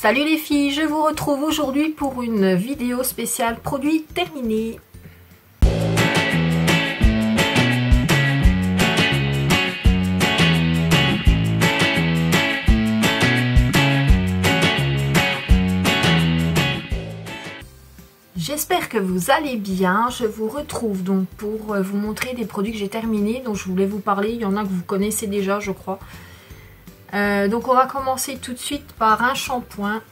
Salut les filles, je vous retrouve aujourd'hui pour une vidéo spéciale produit terminé. J'espère que vous allez bien. Je vous retrouve donc pour vous montrer des produits que j'ai terminés, dont je voulais vous parler. Il y en a que vous connaissez déjà, je crois. Donc on va commencer tout de suite par un shampoing.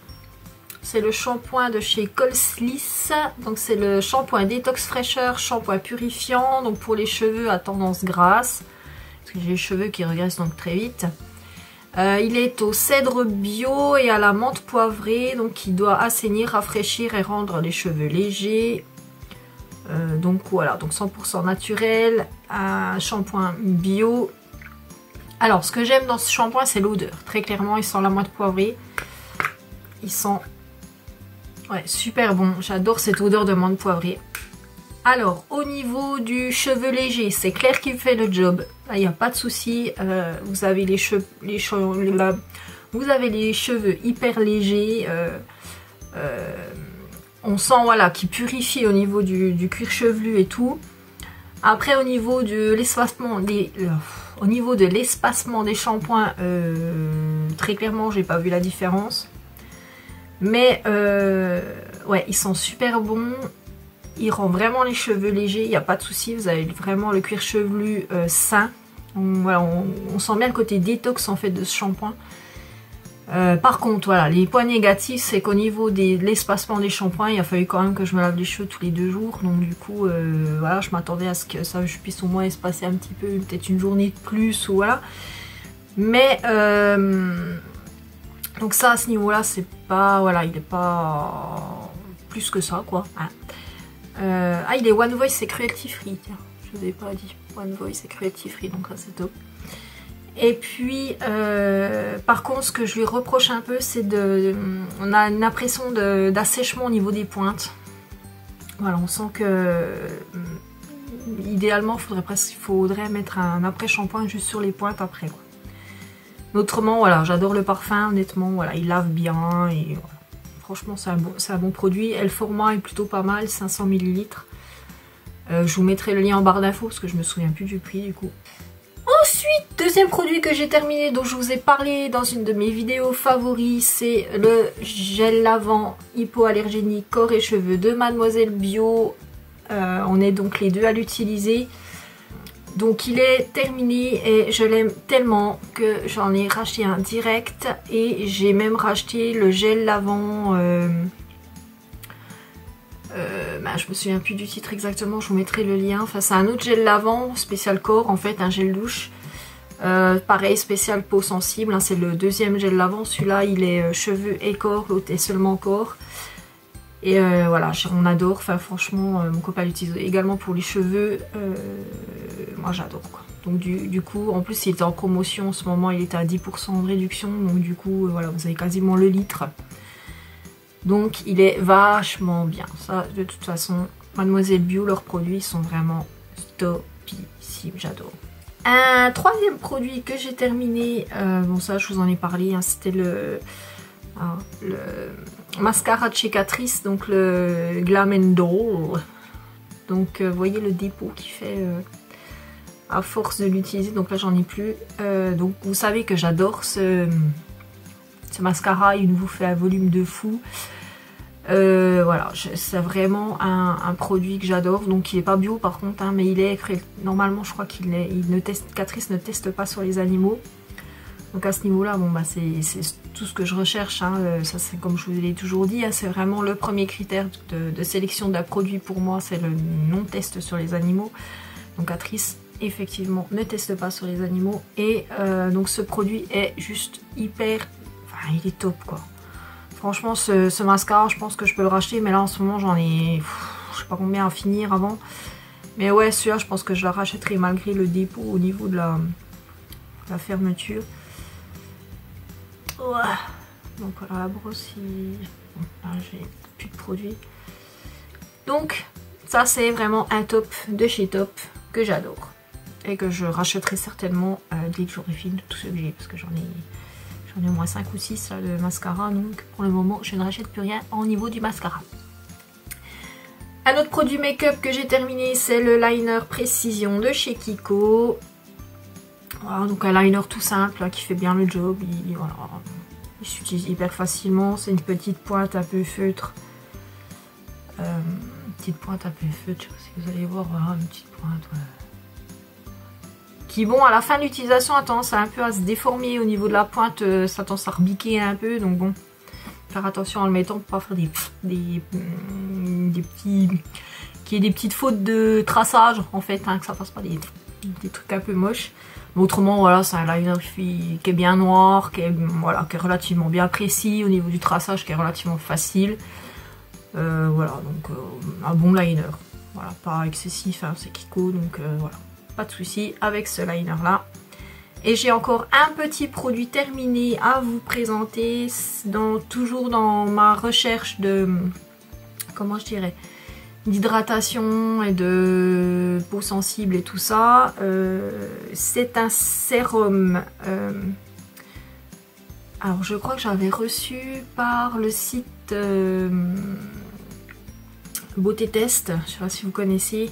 C'est le shampoing de chez Colsliss. Donc c'est le shampoing détox fraîcheur, shampoing purifiant, donc pour les cheveux à tendance grasse, parce que j'ai les cheveux qui regressent donc très vite. Il est au cèdre bio et à la menthe poivrée, donc il doit assainir, rafraîchir et rendre les cheveux légers. Donc voilà, donc 100% naturel, un shampoing bio. Alors, ce que j'aime dans ce shampoing, c'est l'odeur. Très clairement, il sent la menthe poivrée. Il sent super bon. J'adore cette odeur de menthe poivrée. Alors, au niveau du cheveu léger, c'est clair qu'il fait le job. Là, il n'y a pas de souci. Vous avez les cheveux hyper légers. On sent voilà, qu'il purifie au niveau du cuir chevelu et tout. Après, au niveau de l'espacement des shampoings, très clairement, j'ai pas vu la différence. Mais ouais, ils sont super bons. Il rend vraiment les cheveux légers, il n'y a pas de souci. Vous avez vraiment le cuir chevelu sain. Voilà, on sent bien le côté détox en fait de ce shampoing. Par contre, voilà, les points négatifs, c'est qu'au niveau de l'espacement des shampoings, il a fallu quand même que je me lave les cheveux tous les 2 jours. Donc du coup, voilà, je m'attendais à ce que ça, je puisse au moins espacer un petit peu, peut-être une journée de plus ou voilà. Mais donc ça, à ce niveau-là, c'est pas, voilà, il n'est pas plus que ça, quoi. Hein. Ah, il est One Voice et cruelty free, tiens, je vous ai pas dit. One Voice et cruelty free, donc ça c'est top. Et puis, par contre, ce que je lui reproche un peu, c'est on a une impression d'assèchement au niveau des pointes. Voilà, on sent que, idéalement, il faudrait mettre un après-shampoing juste sur les pointes après, quoi. Autrement, voilà, j'adore le parfum, honnêtement, voilà, il lave bien, et voilà. Franchement, c'est un bon produit. Et le format est plutôt pas mal, 500 ml. Je vous mettrai le lien en barre d'infos, parce que je me souviens plus du prix, du coup. Ensuite, deuxième produit que j'ai terminé, dont je vous ai parlé dans une de mes vidéos favoris, c'est le gel lavant hypoallergénique corps et cheveux de Mademoiselle Bio. On est donc les deux à l'utiliser. Donc il est terminé et je l'aime tellement que j'en ai racheté un direct. Et j'ai même racheté le gel lavant... je me souviens plus du titre exactement, je vous mettrai le lien. Enfin, c'est un autre gel lavant spécial corps, en fait, un gel douche. Pareil, spécial peau sensible, hein, c'est le deuxième gel lavant. Celui-là, il est cheveux et corps, l'autre est seulement corps. Et voilà, on adore. Enfin, franchement, mon copain l'utilise également pour les cheveux. Moi, j'adore, quoi. Donc, du coup, en plus, il était en promotion en ce moment, il était à 10% de réduction. Donc, du coup, voilà, vous avez quasiment le litre. Donc il est vachement bien. Ça, de toute façon, Mademoiselle Bio, leurs produits sont vraiment topissimes, j'adore. Un troisième produit que j'ai terminé, bon ça je vous en ai parlé, hein, c'était le mascara de chez Catrice, donc le Glam & Doll. Donc vous voyez le dépôt qui fait à force de l'utiliser, donc là j'en ai plus. Donc vous savez que j'adore ce mascara, il vous fait un volume de fou. Voilà, c'est vraiment un produit que j'adore. Donc il n'est pas bio par contre, hein, mais il est normalement, je crois Catrice ne teste pas sur les animaux. Donc à ce niveau-là, bon bah c'est tout ce que je recherche. Hein. Ça c'est comme je vous l'ai toujours dit, hein, c'est vraiment le premier critère de sélection d'un produit pour moi, c'est le non-test sur les animaux. Donc Catrice effectivement ne teste pas sur les animaux et donc ce produit est juste hyper... il est top, quoi. Franchement, ce mascara, je pense que je peux le racheter. Mais là, en ce moment, j'en ai... je sais pas combien à finir avant. Mais ouais, celui-là, je pense que je le rachèterai malgré le dépôt au niveau de la fermeture. Ouais. Donc voilà, la brosse, bon, là, j'ai plus de produits. Donc, ça, c'est vraiment un top de chez Top que j'adore. Et que je rachèterai certainement dès que j'aurai fini de tout ce que j'ai. Parce que j'en J'en ai au moins 5 ou 6 là, de mascara, donc pour le moment je ne rachète plus rien au niveau du mascara. Un autre produit make-up que j'ai terminé, c'est le liner Précision de chez Kiko. Voilà, donc un liner tout simple, hein, qui fait bien le job. Voilà, il s'utilise hyper facilement. C'est une petite pointe un peu feutre. Petite pointe un peu feutre, je sais pas si vous allez voir, voilà, une petite pointe. Ouais. Qui, bon, à la fin de l'utilisation, a tendance un peu à se déformer au niveau de la pointe. Ça tendance à rebiquer un peu, donc bon. Faire attention en le mettant pour pas faire des petits... qu'il y ait des petites fautes de traçage, en fait, hein, que ça fasse pas des trucs un peu moches. Mais autrement, voilà, c'est un liner qui est bien noir, qui est relativement bien précis au niveau du traçage, qui est relativement facile. Voilà, donc un bon liner. Voilà, pas excessif, hein, c'est Kiko, donc voilà, pas de souci avec ce liner là. Et j'ai encore un petit produit terminé à vous présenter, toujours dans ma recherche de, comment je dirais, d'hydratation et de peau sensible et tout ça. C'est un sérum. Alors je crois que j'avais reçu par le site Beauté Test, je sais pas si vous connaissez.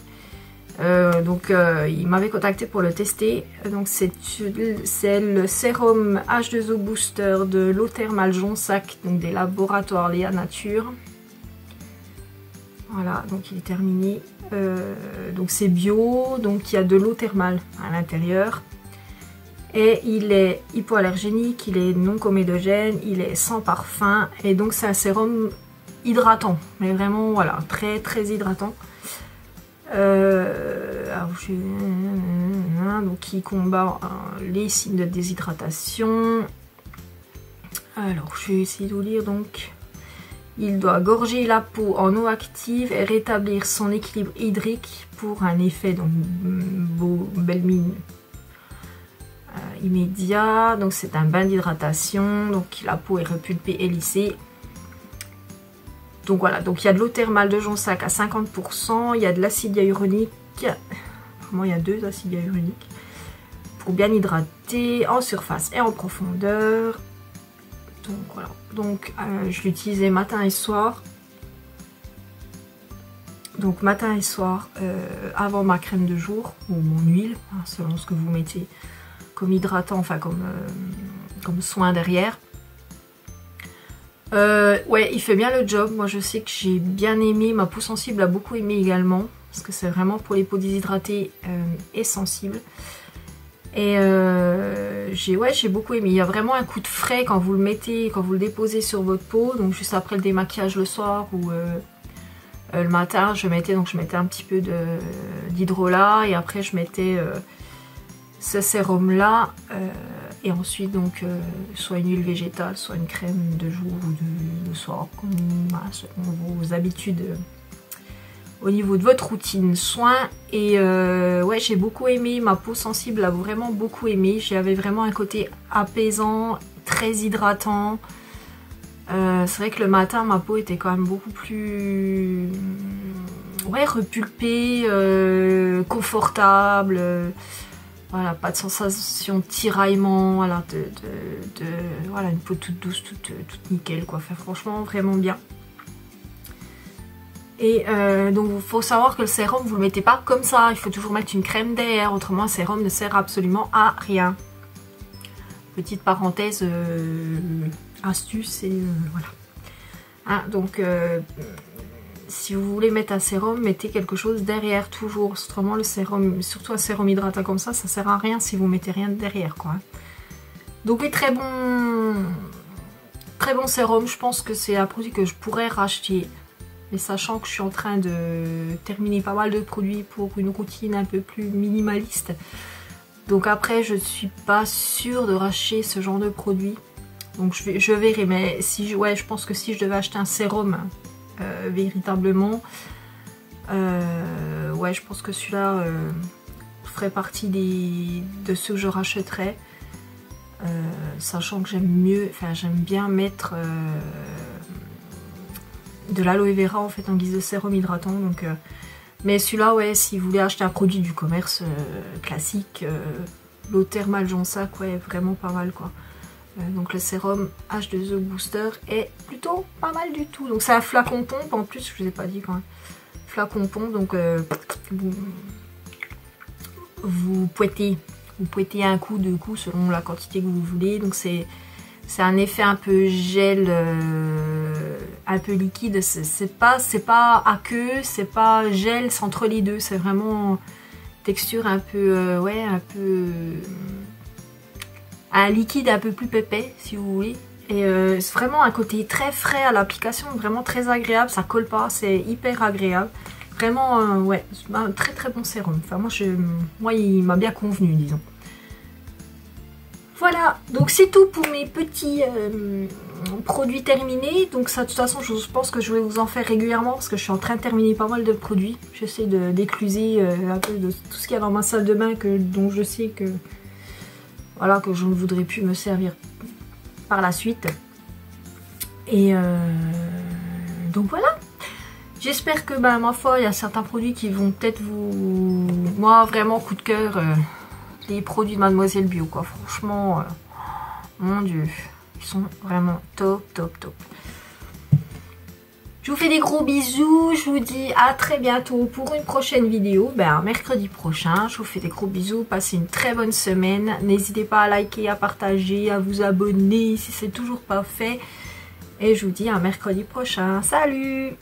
Il m'avait contacté pour le tester. Donc c'est le sérum H2O Booster de l'eau thermale Jonsac, donc des laboratoires Léa Nature. Voilà, donc il est terminé. Donc c'est bio, donc il y a de l'eau thermale à l'intérieur. Et il est hypoallergénique, il est non comédogène, il est sans parfum. Et donc c'est un sérum hydratant, mais vraiment voilà, très très hydratant. Donc qui combat les signes de déshydratation. Alors je vais essayer de vous lire. Donc il doit gorger la peau en eau active et rétablir son équilibre hydrique pour un effet donc belle mine immédiat. Donc c'est un bain d'hydratation, donc la peau est repulpée et lissée. Donc voilà, donc il y a de l'eau thermale de Jonsac à 50%, il y a de l'acide hyaluronique, vraiment il y a 2 acides hyaluroniques, pour bien hydrater en surface et en profondeur. Donc voilà, donc je l'utilisais matin et soir. Donc matin et soir, avant ma crème de jour, ou mon huile, hein, selon ce que vous mettez comme hydratant, enfin comme soin derrière. Ouais, il fait bien le job. Moi je sais que j'ai bien aimé, ma peau sensible a beaucoup aimé également, parce que c'est vraiment pour les peaux déshydratées et sensibles. Et j'ai beaucoup aimé. Il y a vraiment un coup de frais quand vous le mettez, quand vous le déposez sur votre peau, donc juste après le démaquillage le soir ou le matin, je mettais un petit peu d'hydrolat et après je mettais ce sérum là. Et ensuite donc soit une huile végétale, soit une crème de jour ou de soir, selon vos habitudes au niveau de votre routine soin. Et ouais, j'ai beaucoup aimé, ma peau sensible a vraiment beaucoup aimé. J'avais vraiment un côté apaisant, très hydratant. C'est vrai que le matin ma peau était quand même beaucoup plus repulpée, confortable. Voilà, pas de sensation de tiraillement, voilà, voilà, une peau toute douce, toute nickel, quoi. Enfin, franchement, vraiment bien. Et donc, il faut savoir que le sérum, vous le mettez pas comme ça. Il faut toujours mettre une crème derrière, autrement, un sérum ne sert absolument à rien. Petite parenthèse, astuce, et voilà. Hein, donc... si vous voulez mettre un sérum, mettez quelque chose derrière toujours. Autrement, le sérum, surtout un sérum hydratant comme ça sert à rien si vous mettez rien derrière, quoi. Donc oui, très bon sérum. Je pense que c'est un produit que je pourrais racheter. Mais sachant que je suis en train de terminer pas mal de produits pour une routine un peu plus minimaliste. Donc après, je ne suis pas sûre de racheter ce genre de produit. Donc je verrai. Mais si je pense que si je devais acheter un sérum... véritablement ouais, je pense que celui-là ferait partie de ceux que je rachèterais, sachant que j'aime bien mettre de l'aloe vera en fait en guise de sérum hydratant. Donc mais celui-là, ouais, si vous voulez acheter un produit du commerce classique, l'eau thermale Jonsac, ouais, vraiment pas mal, quoi. Donc le sérum H2O Booster est plutôt pas mal du tout. Donc c'est un flacon pompe en plus, je vous ai pas dit quand même. Flacon pompe, donc vous poêtez un coup, deux coups selon la quantité que vous voulez. Donc c'est un effet un peu gel, un peu liquide. C'est pas aqueux, c'est pas gel, c'est entre les deux. C'est vraiment texture un peu, ouais, un peu un liquide un peu plus pépais si vous voulez. Et c'est vraiment un côté très frais à l'application, vraiment très agréable. Ça colle pas, c'est hyper agréable. Vraiment, ouais, un très très bon sérum. Enfin moi il m'a bien convenu, disons. Voilà, donc c'est tout pour mes petits produits terminés. Donc ça, de toute façon, je pense que je vais vous en faire régulièrement parce que je suis en train de terminer pas mal de produits. J'essaie d'écluser un peu de tout ce qu'il y a dans ma salle de bain dont je sais que, voilà, que je ne voudrais plus me servir par la suite. Et donc voilà. J'espère que, ma foi, il y a certains produits qui vont peut-être vous... Moi, vraiment, coup de cœur... les produits de Mademoiselle Bio, quoi. Franchement, mon Dieu, ils sont vraiment top, top, top. Je vous fais des gros bisous. Je vous dis à très bientôt pour une prochaine vidéo. Mercredi prochain. Je vous fais des gros bisous. Passez une très bonne semaine. N'hésitez pas à liker, à partager, à vous abonner si c'est toujours pas fait. Et je vous dis à mercredi prochain. Salut!